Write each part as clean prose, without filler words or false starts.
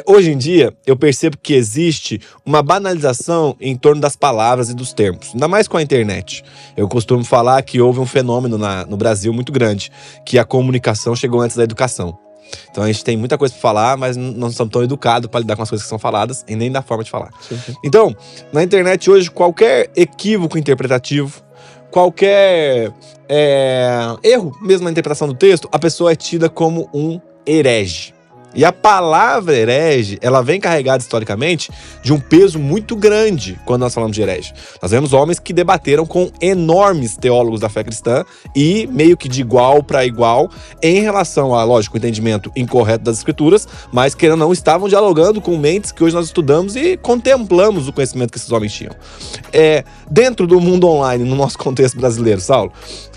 Hoje em dia, eu percebo que existe uma banalização em torno das palavras e dos termos, ainda mais com a internet. Eu costumo falar que houve um fenômeno no Brasil muito grande, que a comunicação chegou antes da educação. Então a gente tem muita coisa para falar, mas não somos tão educados para lidar com as coisas que são faladas e nem da forma de falar. Sim. Então, na internet hoje, qualquer equívoco interpretativo, qualquer erro mesmo na interpretação do texto, a pessoa é tida como um herege. E a palavra herege, ela vem carregada historicamente de um peso muito grande quando nós falamos de herege. Nós vemos homens que debateram com enormes teólogos da fé cristã e meio que de igual para igual em relação a, lógico, o entendimento incorreto das escrituras, mas querendo ou não, estavam dialogando com mentes que hoje nós estudamos e contemplamos o conhecimento que esses homens tinham. Dentro do mundo online, no nosso contexto brasileiro, Saulo,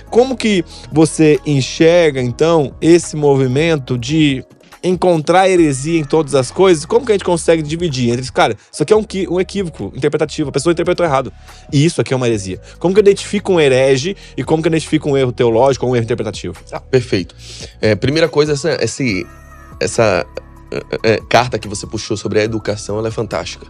como que você enxerga, então, esse movimento de encontrar heresia em todas as coisas? Como que a gente consegue dividir entre, cara, isso aqui é um equívoco interpretativo, a pessoa interpretou errado, e isso aqui é uma heresia? Como que eu identifico um herege e como que eu identifico um erro teológico ou um erro interpretativo? Perfeito. Primeira coisa, essa carta que você puxou sobre a educação, ela é fantástica.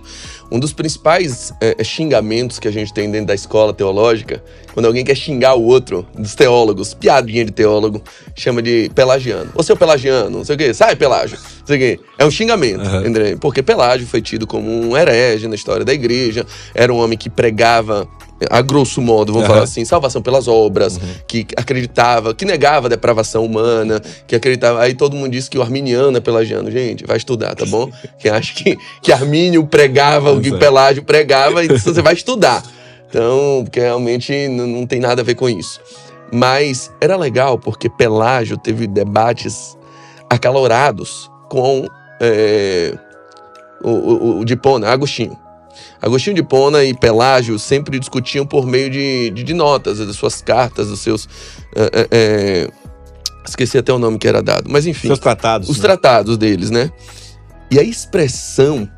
Um dos principais xingamentos que a gente tem dentro da escola teológica, quando alguém quer xingar o outro, dos teólogos, piadinha de teólogo, chama de pelagiano. Ô seu pelagiano, não sei o quê, sai Pelágio, não sei o quê. É um xingamento, entendeu? Porque Pelágio foi tido como um herege na história da igreja, era um homem que pregava, a grosso modo, vamos falar assim, salvação pelas obras, que acreditava, que negava a depravação humana, que acreditava. Aí todo mundo disse que o arminiano é pelagiano. Gente, vai estudar, tá bom? Quem acha que Armínio pregava o que Pelágio pregava, então você vai estudar. Então, porque realmente não tem nada a ver com isso. Mas era legal porque Pelágio teve debates acalorados com o de Hipona, Agostinho. Agostinho de Hipona e Pelágio sempre discutiam por meio de notas, das suas cartas, dos seus... esqueci até o nome que era dado, mas enfim. Seus tratados. Os tratados deles, né? E a expressão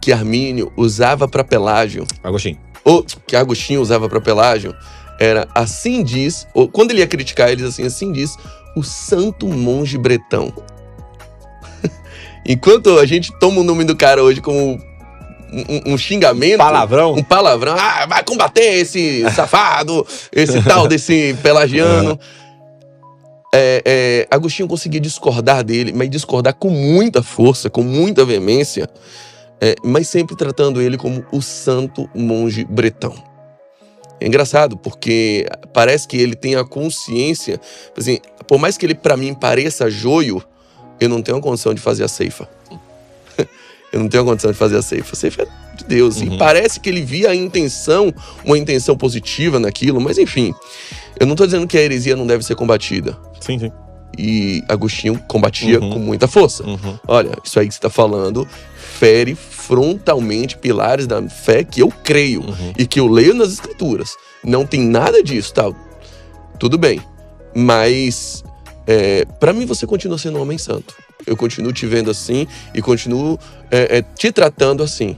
que Armínio usava para Pelágio... Agostinho. Ou que Agostinho usava para Pelágio era assim diz... Ou, quando ele ia criticar eles, assim diz o santo monge bretão. Enquanto a gente toma o nome do cara hoje como... Um xingamento. Palavrão. Um palavrão. Ah, vai combater esse safado, esse tal desse pelagiano. Agostinho conseguia discordar dele, mas discordar com muita força, com muita veemência, mas sempre tratando ele como o santo monge bretão. É engraçado, porque parece que ele tem a consciência, assim, por mais que ele pra mim pareça joio, eu não tenho a condição de fazer a ceifa. Eu não tenho a condição de fazer a ceifa. A ceifa é de Deus. E parece que ele via uma intenção positiva naquilo, mas enfim. Eu não estou dizendo que a heresia não deve ser combatida. Sim, sim. E Agostinho combatia com muita força. Olha, isso aí que você está falando fere frontalmente pilares da fé que eu creio e que eu leio nas escrituras. Não tem nada disso, tá? Tudo bem. Mas, para mim, você continua sendo um homem santo. Eu continuo te vendo assim e continuo te tratando assim.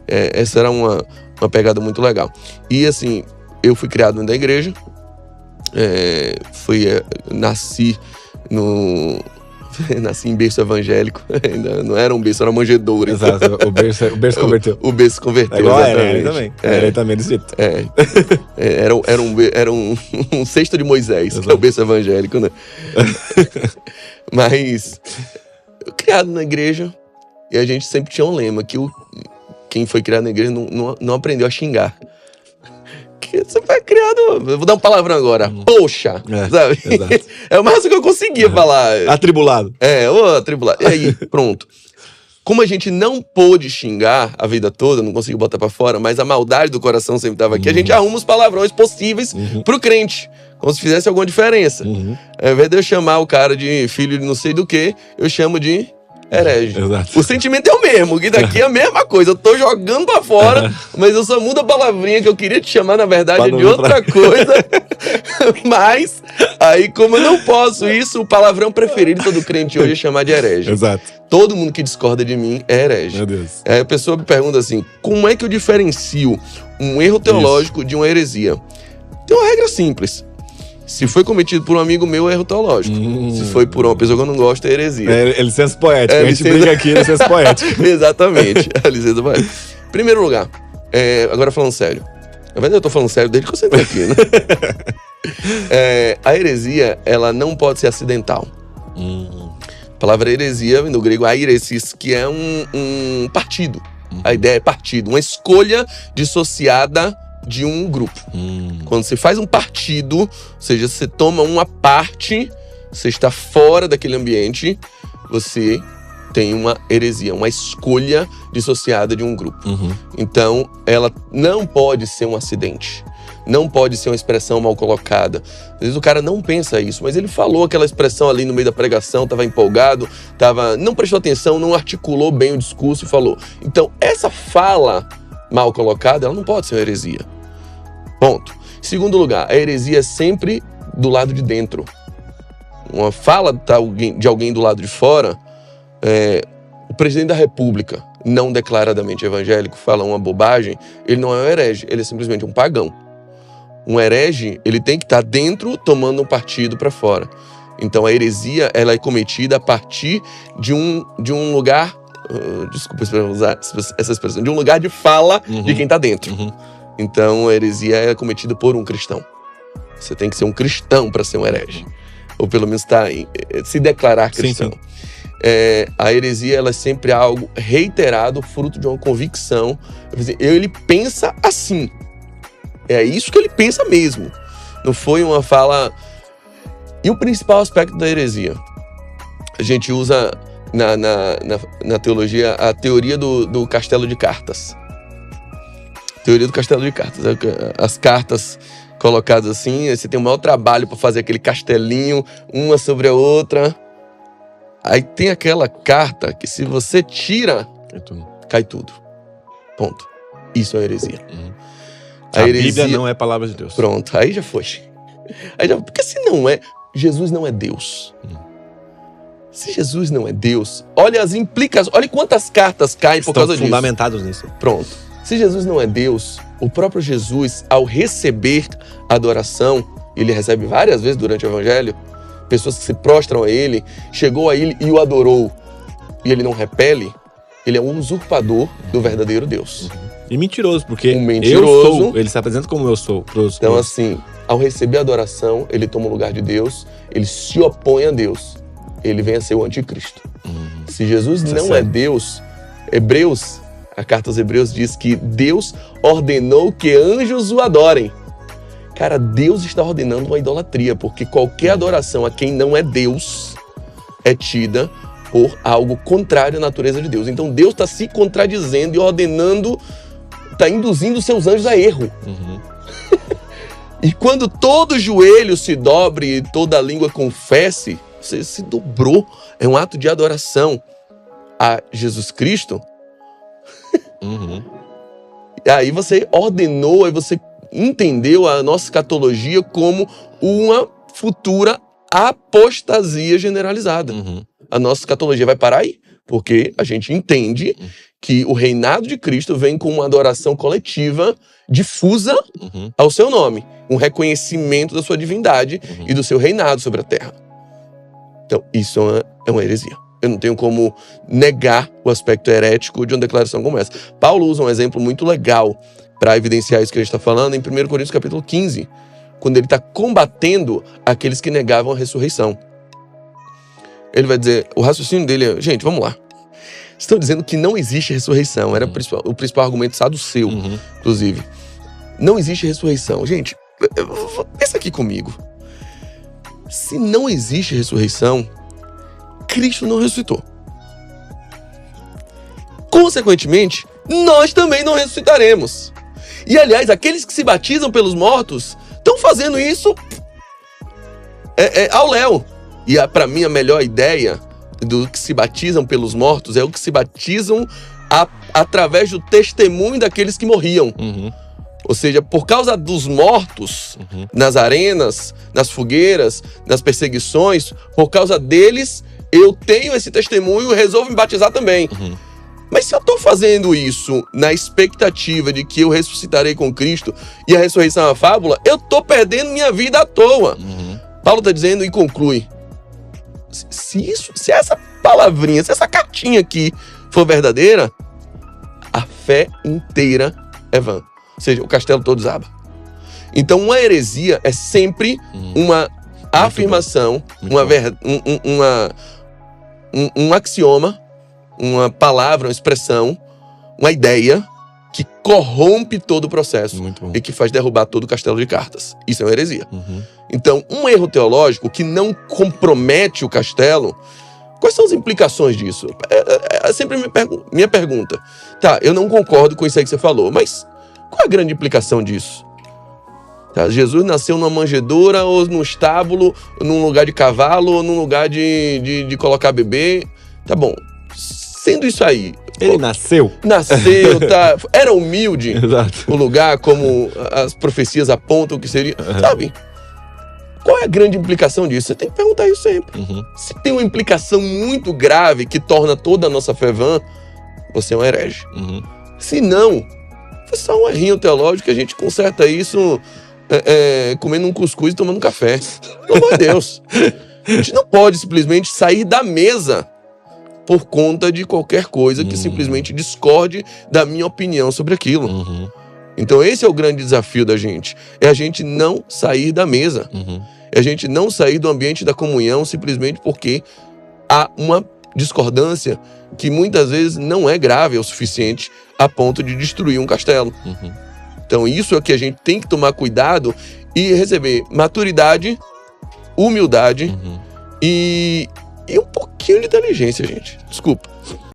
Essa era uma pegada muito legal. E assim, eu fui criado dentro da igreja, nasci em berço evangélico. Ainda não era um berço, era uma manjedoura. Exato, o berço converteu. O berço converteu, igual exatamente. Ele também. Ele também desse jeito. Era um cesto de Moisés, que é o berço evangélico, né? Mas, criado na igreja, e a gente sempre tinha um lema, que quem foi criado na igreja não aprendeu a xingar. Que você foi criado, eu vou dar um palavrão agora, poxa, sabe? Exato. É o máximo que eu conseguia falar. Atribulado. Atribulado. E aí, pronto. Como a gente não pôde xingar a vida toda, não conseguiu botar pra fora, mas a maldade do coração sempre estava aqui, a gente arruma os palavrões possíveis pro crente, como se fizesse alguma diferença. Ao invés de eu chamar o cara de filho de não sei do que, eu chamo de herege. Exato. O sentimento é o mesmo, que daqui é a mesma coisa. Eu tô jogando pra fora, mas eu só mudo a palavrinha que eu queria te chamar, na verdade, de outra coisa. Mas, aí, como eu não posso isso, o palavrão preferido de todo crente hoje é chamar de herege. Exato. Todo mundo que discorda de mim é herege. Meu Deus. Aí a pessoa me pergunta assim, como é que eu diferencio um erro teológico de uma heresia? Tem uma regra simples. Se foi cometido por um amigo meu, é erro teológico. Se foi por uma pessoa que eu não gosto, é heresia. É licença poética. A gente briga aqui, licença poética. Exatamente. A licença poética. Primeiro lugar, agora falando sério. Na verdade, eu tô falando sério desde que eu sentei aqui, né? A heresia, ela não pode ser acidental. A palavra heresia, no grego, airesis, que é um partido. A ideia é partido, uma escolha dissociada de um grupo. Quando você faz um partido, ou seja, você toma uma parte, você está fora daquele ambiente, você tem uma heresia, uma escolha dissociada de um grupo. Então, ela não pode ser um acidente. Não pode ser uma expressão mal colocada. Às vezes o cara não pensa isso, mas ele falou aquela expressão ali no meio da pregação, estava empolgado, não prestou atenção, não articulou bem o discurso e falou. Então, essa fala mal colocada, ela não pode ser uma heresia. Ponto. Segundo lugar, a heresia é sempre do lado de dentro. Uma fala de alguém do lado de fora, o presidente da República, não declaradamente evangélico, fala uma bobagem, ele não é um herege, ele é simplesmente um pagão. Um herege, ele tem que estar dentro, tomando um partido para fora. Então a heresia, ela é cometida a partir de um lugar, desculpa usar essa expressão, de um lugar de fala de quem está dentro. Então a heresia é cometida por um cristão. Você tem que ser um cristão para ser um herege. Ou pelo menos se declarar cristão. Sim. A heresia, ela é sempre algo reiterado, fruto de uma convicção. Ele pensa assim. É isso que ele pensa mesmo. Não foi uma fala... E o principal aspecto da heresia? A gente usa na teologia a teoria do castelo de cartas. Teoria do castelo de cartas. As cartas colocadas assim, você tem o maior trabalho para fazer aquele castelinho, uma sobre a outra. Aí tem aquela carta que se você tira, cai tudo. Ponto. Isso é heresia. A Bíblia não é palavra de Deus. Pronto, aí já foi. Porque se não é, Jesus não é Deus. Se Jesus não é Deus, olha as implicações, olha quantas cartas caem por causa disso. Estão fundamentados nisso. Pronto. Se Jesus não é Deus, o próprio Jesus, ao receber adoração, ele recebe várias vezes durante o Evangelho, pessoas que se prostram a ele, chegou a ele e o adorou, e ele não repele, ele é um usurpador do verdadeiro Deus. E mentiroso, porque mentiroso, eu sou, ele se apresenta como eu sou. Então assim, ao receber adoração, ele toma o lugar de Deus, ele se opõe a Deus, ele vem a ser o anticristo. Se Jesus não é Deus, a carta aos Hebreus diz que Deus ordenou que anjos o adorem. Cara, Deus está ordenando uma idolatria, porque qualquer adoração a quem não é Deus é tida por algo contrário à natureza de Deus. Então Deus está se contradizendo e ordenando, está induzindo seus anjos a erro. E quando todo joelho se dobre e toda língua confesse, você se dobrou. É um ato de adoração a Jesus Cristo. E aí você ordenou, aí você entendeu a nossa escatologia como uma futura apostasia generalizada. A nossa escatologia vai parar aí, porque a gente entende que o reinado de Cristo vem com uma adoração coletiva difusa ao seu nome, um reconhecimento da sua divindade e do seu reinado sobre a terra. Então, isso é uma heresia. Eu não tenho como negar o aspecto herético de uma declaração como essa. Paulo usa um exemplo muito legal para evidenciar isso que a gente está falando em 1 Coríntios capítulo 15, quando ele está combatendo aqueles que negavam a ressurreição. Ele vai dizer, o raciocínio dele é, gente, vamos lá. Estão dizendo que não existe ressurreição. Era o principal argumento saduceu, inclusive. Não existe ressurreição. Gente, pensa aqui comigo. Se não existe ressurreição, Cristo não ressuscitou. Consequentemente, nós também não ressuscitaremos. E, aliás, aqueles que se batizam pelos mortos estão fazendo isso ao léu. E, para mim, a melhor ideia do que se batizam pelos mortos é o que se batizam através do testemunho daqueles que morriam. Ou seja, por causa dos mortos, nas arenas, nas fogueiras, nas perseguições, por causa deles, eu tenho esse testemunho e resolvo me batizar também. Mas se eu estou fazendo isso na expectativa de que eu ressuscitarei com Cristo e a ressurreição é uma fábula, eu estou perdendo minha vida à toa. Paulo está dizendo e conclui. Se essa palavrinha, se essa cartinha aqui for verdadeira, a fé inteira é vã. Ou seja, o castelo todo desaba. Então, uma heresia é sempre uma afirmação, um axioma, uma palavra, uma expressão, uma ideia que corrompe todo o processo e que faz derrubar todo o castelo de cartas. Isso é uma heresia. Então, um erro teológico que não compromete o castelo, quais são as implicações disso? É sempre minha pergunta. Tá, eu não concordo com isso aí que você falou, mas qual é a grande implicação disso? Tá, Jesus nasceu numa manjedoura, ou num estábulo, num lugar de cavalo, ou num lugar de colocar bebê. Tá bom. Sendo isso aí... Ele nasceu, tá? Era humilde. Exato. O lugar, como as profecias apontam que seria. Sabe? Qual é a grande implicação disso? Você tem que perguntar isso sempre. Se tem uma implicação muito grave que torna toda a nossa fé vã, você é um herege. Se não, foi só um errinho teológico que a gente conserta isso comendo um cuscuz e tomando um café. Pelo amor de Deus. A gente não pode simplesmente sair da mesa por conta de qualquer coisa que simplesmente discorde da minha opinião sobre aquilo. Então esse é o grande desafio da gente. É a gente não sair da mesa. É a gente não sair do ambiente da comunhão simplesmente porque há uma discordância que muitas vezes não é grave o suficiente a ponto de destruir um castelo. Então isso é que a gente tem que tomar cuidado e receber maturidade, humildade e um pouquinho de inteligência, gente. Desculpa.